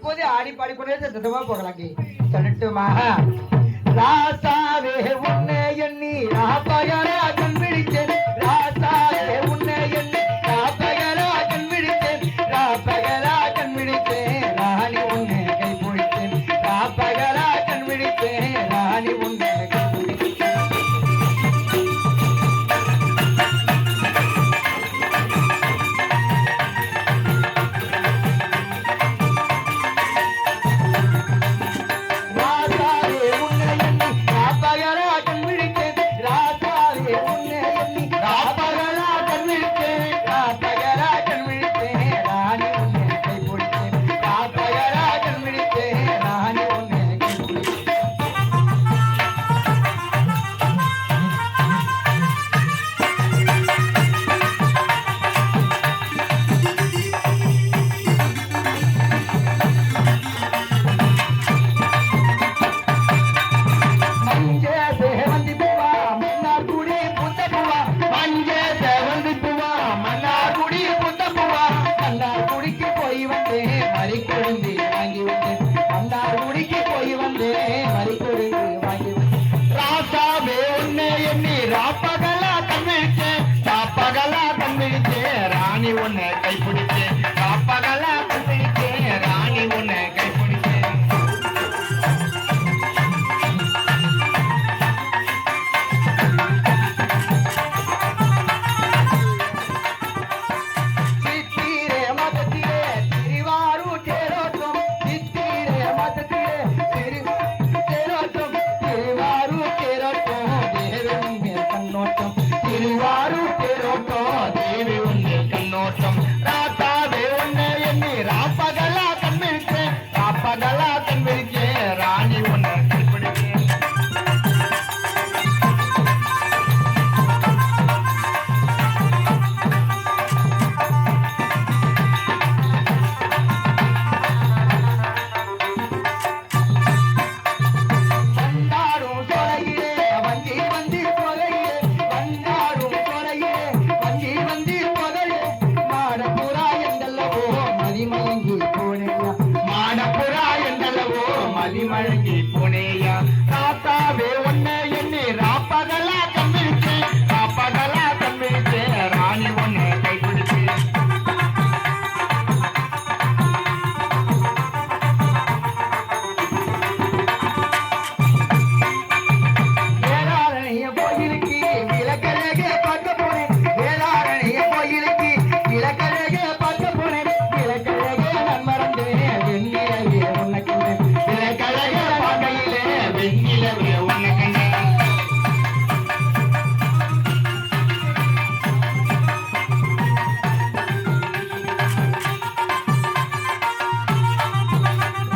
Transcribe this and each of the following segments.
இப்போதே ஆடி பாடிக்கொண்டே திட்டமா போகலாங்க. சொல்லட்டுமா? ராசாவே உன்னை எண்ணி ராப்பகலா கண் விழித்தேன். ராசாவே உன்னை எண்ணி ராப்பகலா கண் விழித்தேன். ராப்பகலா கண் விழித்தேன். ராணி உன்னை கை பிடித்தேன். ராப்பகலா கண் விழித்தேன். ராணி உன்னை கை ராணி உன்னை கைப்பிடிச்சேன். காப்பகலா கண்பிடிச்சேன். ராணி உன்னை கைப்பிடிச்சேன். சித்திரே மதத்திலே திருவாரூர் தேரோட்டம். சித்திரே மதத்திலே தேரோட்டம். திருவாரூர் தேரோட்டம். தேவன் மேல் கண்ணோட்டம். திருவாரூர் தேரோட்டம். தேவி உன்னை கண்ணோட்டம். ராசாவே உன்னை எண்ணி ராப்பகலா கண் விழித்தேன். ராப்பகலா கண் விழித்தேன். ராணி உன்னை கைப்பிடித்தேன். வந்தாரும் தொலையிலே வஞ்சி வந்தி தொலையிலே. வந்தாரும் தொலையிலே வஞ்சி வந்தி தொலையிலே. மாடப்புறா என்றல்லவோ மதிமயங்கி போனேயா. மாடப்புறா என்றல்லவோ மதிமயங்கி போனேயா. ராசாவே உன்னை எண்ணி ராப்பகலா கண் விழித்தேன். ராப்பகலா கண் விழித்தேன். ராணி உன்னை கைப்பிடித்தேன். வேளாரண்ய கோயிலுக்கு விளக்கழகே பார்க்க போனேன். வேளாரண்ய கோயிலுக்கு விளக்கழகே பார்க்க போனேன். விளக்கழகே நான் மறந்தேன். வெண்ணிலவே உன்னை கண்டேன். விளக்கழகே பார்க்கையிலே வெண்ணிலவே உன்னை கண்டேன்.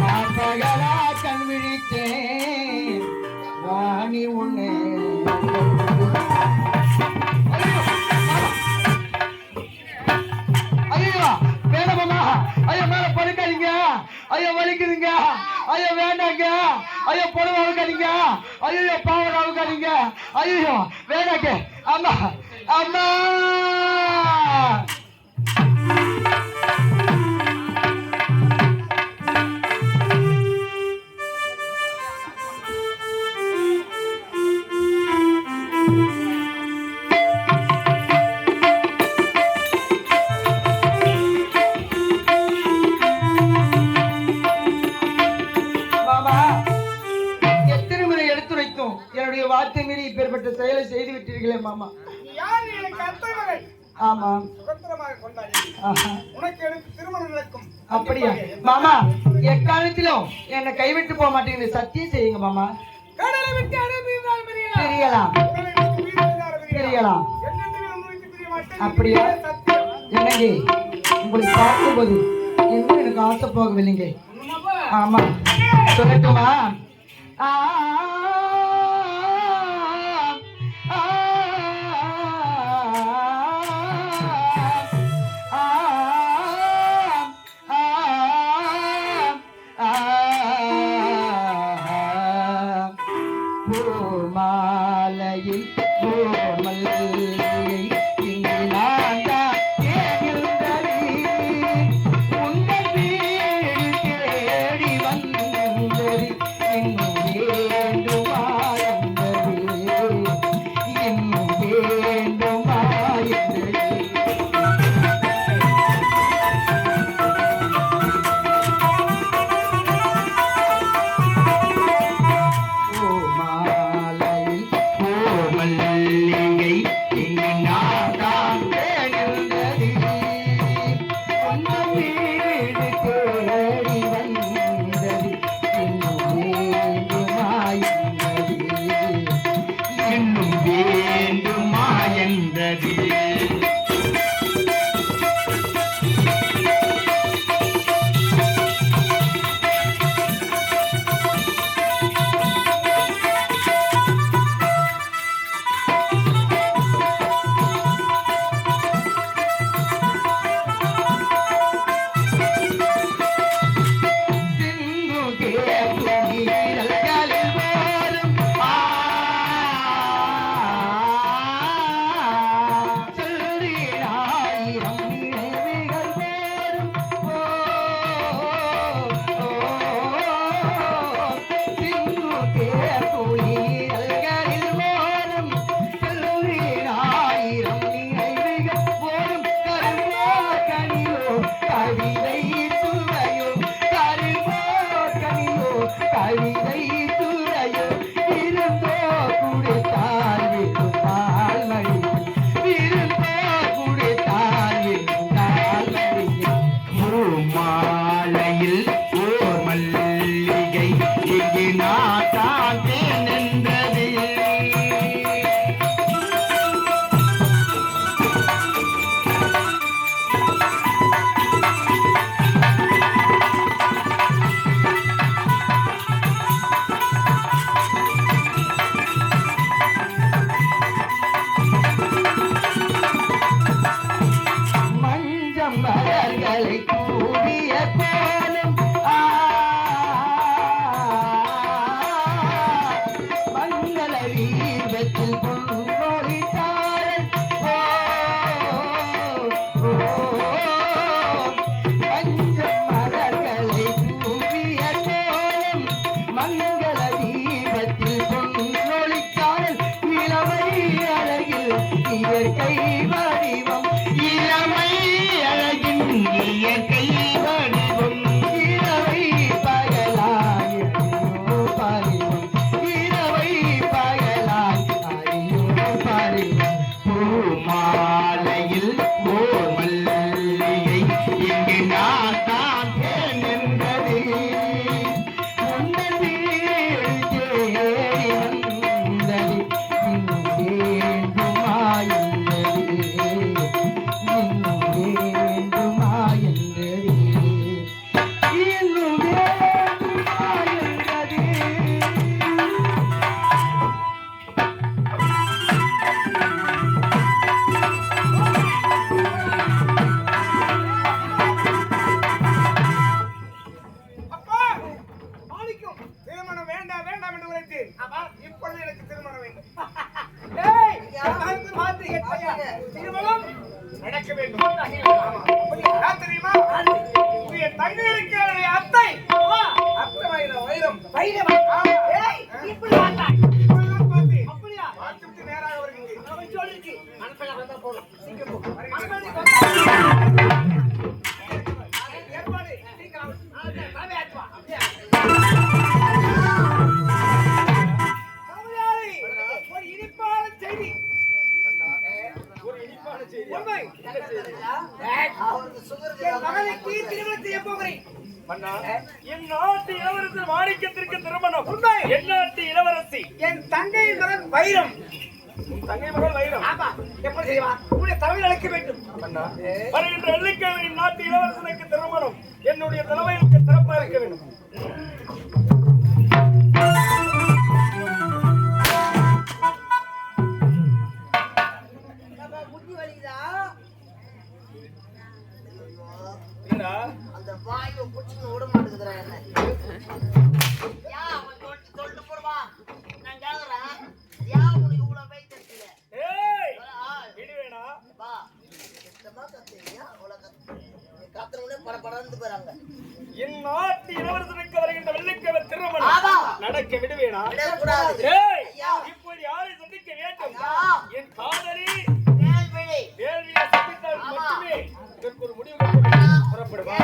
ராப்பகலா கண் விழித்தேன். ராணி உன்னை ஐயோ வேணாமா. ஐயோ மேல படுக்காதீங்க. ஐயோ வலிக்குதுங்க. ஐயோ வேண்டாங்க. ஐயோ பொழுது அவுக்காதீங்க. ஐயோ பாவம் அவுக்காதீங்க. ஐயோ வேண்டாங்க. அம்மா அம்மா மாமா எத்தனை முறை எடுத்துரைத்தோம். என்னுடைய வார்த்தை மீறி இப்பேற்பட்ட செயலை செய்து விட்டீர்களே மாமா. யார் எனக்கு அத்தை மகள்? ஆமா. சுதந்திரமாக கொண்டாடி ஆஹா. உனக்கு எனக்கு திருமணம் நடக்கும். அப்படியா மாமா? எக்காலத்திலும் என்னை கைவிட்டு போக மாட்டேங்குது. சத்தியம் செய்யுங்க மாமா. கடலை விட்டு அனுப்பினால் பிரியலாம். தெரியலாம் உங்களை விட்டு பிரியலாம். தெரியலாம். என்னென்ன உங்களுக்கு பிரிய மாட்டேன். அப்படியா? சத்தியம். என்னங்க உங்களுக்கு பார்க்கும்போது இன்னும் எனக்கு ஆசை போகவில்லைங்க. ஆமா சொல்லட்டுமா? ஆ ஆ பூமாலையில் பூமல்லியை இங்கு நான் தான் கேட்கின்றேன். உங்கள் வீடு கோலம் மங்கள வீரத்தில் பொன்னொழித்தாள் பஞ்சம் மலர்களை தூவிய கோலம் மங்கள தீபத்தில் பொன்னொழித்தாள் இளமை அழகில் இயற்கை வடிவம் இளமை அழகின் இயற்கை வடிவம் இரவை பகலாய் ஐயோ பரிவம் இரவை பகலாய் ஐயோ பரிவம் பூமாலையில் ஓர் மல்லிகை இங்கு நான் தான் நின்றது உன்னை தேடி வந்தது இன்னும் வேண்டுமாயிருந்தது இன்னும் வேண்டுமாயிருந்தது இன்னும் வேண்டுமாயிருந்தது அப்பா மாணிக்கம் திருமணம் வேண்டாம் வேண்டாம் என்று உரைத்தேன். இப்பொழுது எனக்கு திருமணம் வேண்டும். ஏய், யாராவது பார்த்து கேட்பாயா? திருமணம் நடக்க வேண்டும். ஆமா. யார் தெரியுமா? உன்னுடைய தங்கை இருக்கிற அத்தை. அர்த்தமாயிரம் வைரம். ஏய், இப்படி பார்த்தாய். இப்படிதான் பார்த்தேன். பார்த்துவிட்டு நேராக வருகிறேன். அவன் சொல்லிருக்கு. அனுப்பல வந்தா போதும். சீக்கிரம் போ. ஏற்பாடு. சீக்கிரம். தலைமை ஆச்சுவா. அப்படியே. தமிழாளி, ஒரு இனிப்பான செய்தி. ஒரு இனிப்பான செய்தி. உண்மை. என் மகளுக்கு திருமணம் செய்ய போகிறேன். என் நாட்டு இளவரசர் மாணிக்கத்திற்கு திருமணம். உண்மை. என் நாட்டு இளவரசி என் தங்கை மகன் வைரம். தங்கை மகள் வைரம். ஆமா. எப்படி செய்வா? உன்னை தமிழ் அழைக்க வேண்டும். வருகின்ற வெள்ளிக்கிழமை என் நாட்டு இளவரசனுக்கு திருமணம். என்னுடைய தலைமைக்கு சிறப்பாக இருக்க வேண்டும். முட்டி வலிக்குதா? என்னடா? அந்த வாயை புடிச்சுன்னு விட மாட்டேங்குதுடா என்ன. ஏன் அவன் சொல்லிட்டு போடுவா? நான் கேக்குறேன். ஏன் உனக்கு இவ்வளவு weight இருக்குல்ல? ஏய், விடுவேனா? வா. சுத்தமா கத்துறியா? அவ்வளவு கத்து. நீ கத்துறவனே படபடன்னு போறாங்க. என் நாட்டு இளவரசனுக்கு வருகின்ற வெள்ளிக்கிழமை திருமணம் ஆமா. நடக்க விடுவேனா? விடக்கூடாது. ஏய், ஐயா. இப்போது யாரை சந்திக்க வேண்டும்? ஐயா. என் காதலி வேல்விழி. வேள்வியை சந்தித்தால் ஆமா. மட்டுமே இதற்கு ஒரு முடிவு கட்ட வேண்டும். புறப்படுவா.